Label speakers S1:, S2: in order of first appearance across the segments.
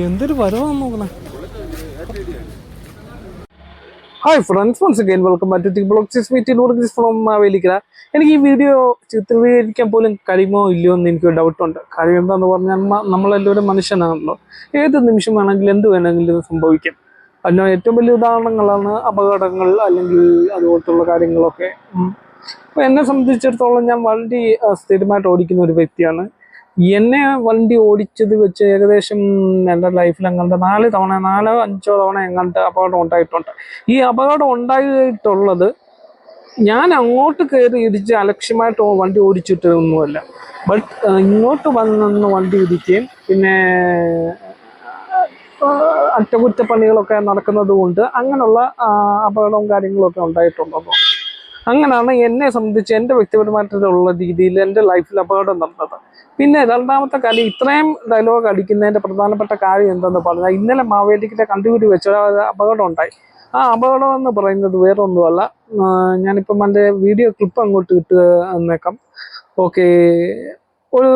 S1: എന്തൊരു വരവാന്ന് നോക്കണേ. Hi friends, once again welcome back to T blogs meet from Mavelikkara. എനിക്ക് ഈ വീഡിയോ ചിത്രീകരിക്കാൻ പോലും കഴിയുമോ ഇല്ലയോ എന്ന് എനിക്ക് ഡൗട്ടുണ്ട്. കാര്യം എന്താന്ന് പറഞ്ഞാൽ നമ്മളെല്ലാവരും മനുഷ്യനാണല്ലോ. ഏത് നിമിഷം വേണമെങ്കിലും എന്ത് വേണമെങ്കിലും സംഭവിക്കാം. അതിന് ഏറ്റവും വലിയ ഉദാഹരണങ്ങളാണ് അപകടങ്ങൾ അല്ലെങ്കിൽ അതുപോലത്തുള്ള കാര്യങ്ങളൊക്കെ. അപ്പോൾ എന്നെ സംബന്ധിച്ചിടത്തോളം ഞാൻ വണ്ടി സ്ഥിരമായിട്ട് ഓടിക്കുന്ന ഒരു വ്യക്തിയാണ്. എന്നെ വണ്ടി ഓടിച്ചത് വെച്ച് ഏകദേശം എൻ്റെ ലൈഫിൽ എങ്ങാണ്ട് 4 തവണ 4-5 തവണ എങ്ങാണ്ട് അപകടം ഉണ്ടായിട്ടുണ്ട്. ഈ അപകടം ഉണ്ടായിട്ടുള്ളത് ഞാൻ അങ്ങോട്ട് കയറി ഇടിച്ച് അലക്ഷ്യമായിട്ട് വണ്ടി ഓടിച്ചിട്ടൊന്നുമല്ല. ബട്ട് ഇങ്ങോട്ട് വന്ന് വണ്ടി ഇടിക്കുകയും പിന്നെ അറ്റകുറ്റപ്പണികളൊക്കെ നടക്കുന്നത് കൊണ്ട് അങ്ങനെയുള്ള അപകടവും കാര്യങ്ങളൊക്കെ ഉണ്ടായിട്ടുണ്ടല്ലോ. അങ്ങനെയാണ് എന്നെ സംബന്ധിച്ച് എൻ്റെ വ്യക്തിപരമായിട്ടുള്ള രീതിയിൽ എൻ്റെ ലൈഫിൽ അപകടം നടന്നത്. പിന്നെ രണ്ടാമത്തെ കാര്യം, ഇത്രയും ഡയലോഗ് അടിക്കുന്നതിൻ്റെ പ്രധാനപ്പെട്ട കാര്യം എന്താണെന്ന് പറഞ്ഞാൽ, ഇന്നലെ മാവേലിക്കര കണ്ടുപിടി വെച്ച അപകടം ഉണ്ടായി. ആ അപകടം എന്ന് പറയുന്നത് വേറെ ഒന്നുമല്ല. ഞാനിപ്പം എൻ്റെ വീഡിയോ ക്ലിപ്പ് അങ്ങോട്ട് എന്നേക്കാം. ഓക്കെ, ഒരു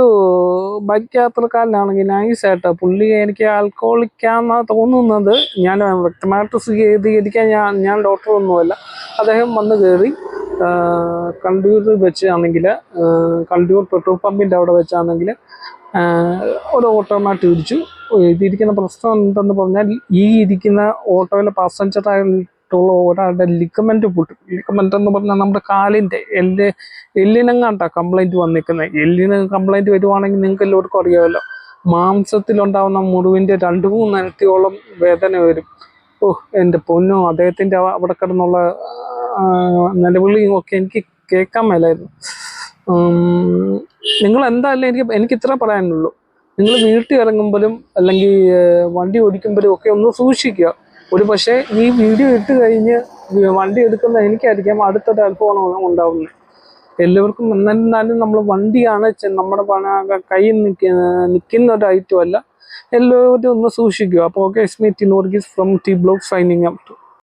S1: ബൈക്ക് യാത്രക്കാരനാണെങ്കിൽ നൈസായിട്ട് പുള്ളി എനിക്ക് ആൽക്കോളിക്കാന്നാണ് തോന്നുന്നത്. ഞാൻ വ്യക്തമായിട്ട് സ്വീകരിക്കാൻ ഞാൻ ഡോക്ടറൊന്നുമല്ല. അദ്ദേഹം വന്ന് കയറി കണ്ടൂർ വെച്ചാണെങ്കിൽ, കണ്ടൂർ പെട്രോൾ പമ്പിൻ്റെ അവിടെ വെച്ചാണെങ്കിൽ ഒരു ഓട്ടോമാറ്റ് ഇടിച്ചു. ഇതിരിക്കുന്ന പ്രശ്നം എന്തെന്ന് പറഞ്ഞാൽ, ഈ ഇരിക്കുന്ന ഓട്ടോയിലെ പാസഞ്ചറായിട്ടുള്ള ഒരാളുടെ ലിഗമെൻറ്റ് പൊട്ടി. ലിഗമെൻറ്റ് എന്ന് പറഞ്ഞാൽ നമ്മുടെ കാലിൻ്റെ എല്ലിനെങ്ങാണ്ടാണ് കംപ്ലൈൻറ്റ് വന്നിരിക്കുന്നത്. എല്ലിന് കംപ്ലൈൻറ്റ് വരുവാണെങ്കിൽ നിങ്ങൾക്ക് എല്ലാവർക്കും അറിയാമല്ലോ, മാംസത്തിലുണ്ടാകുന്ന മുറിവിൻ്റെ 2-3 ഇരട്ടിയോളം വേദന വരും. എൻ്റെ പൊന്നോ, അദ്ദേഹത്തിൻ്റെ അവിടെ കിടന്നുള്ള നിലവിളിയും ഒക്കെ എനിക്ക് കേൾക്കാൻ മേലായിരുന്നു. നിങ്ങൾ എന്തായാലും എനിക്ക് ഇത്ര പറയാനുള്ളൂ. നിങ്ങൾ വീട്ടിൽ ഇറങ്ങുമ്പോഴും അല്ലെങ്കിൽ വണ്ടി ഓടിക്കുമ്പോഴും ഒക്കെ ഒന്ന് സൂക്ഷിക്കുക. ഒരു പക്ഷേ ഈ വീഡിയോ ഇട്ട് കഴിഞ്ഞ് വണ്ടി എടുക്കുന്ന എനിക്കായിരിക്കാം അടുത്തൊരു അനുഭവം ഉണ്ടാവുന്നത്. എല്ലാവർക്കും എന്നാലും നമ്മൾ വണ്ടിയാണ് നമ്മുടെ കയ്യിൽ നിൽക്കുന്ന ഒരു ഐറ്റം അല്ല. എല്ലാവരും ഒന്ന് സൂക്ഷിക്കുക. അപ്പോൾ ഓക്കെ, സ്മിറ്റ് നോർഗീസ് from the blog signing out.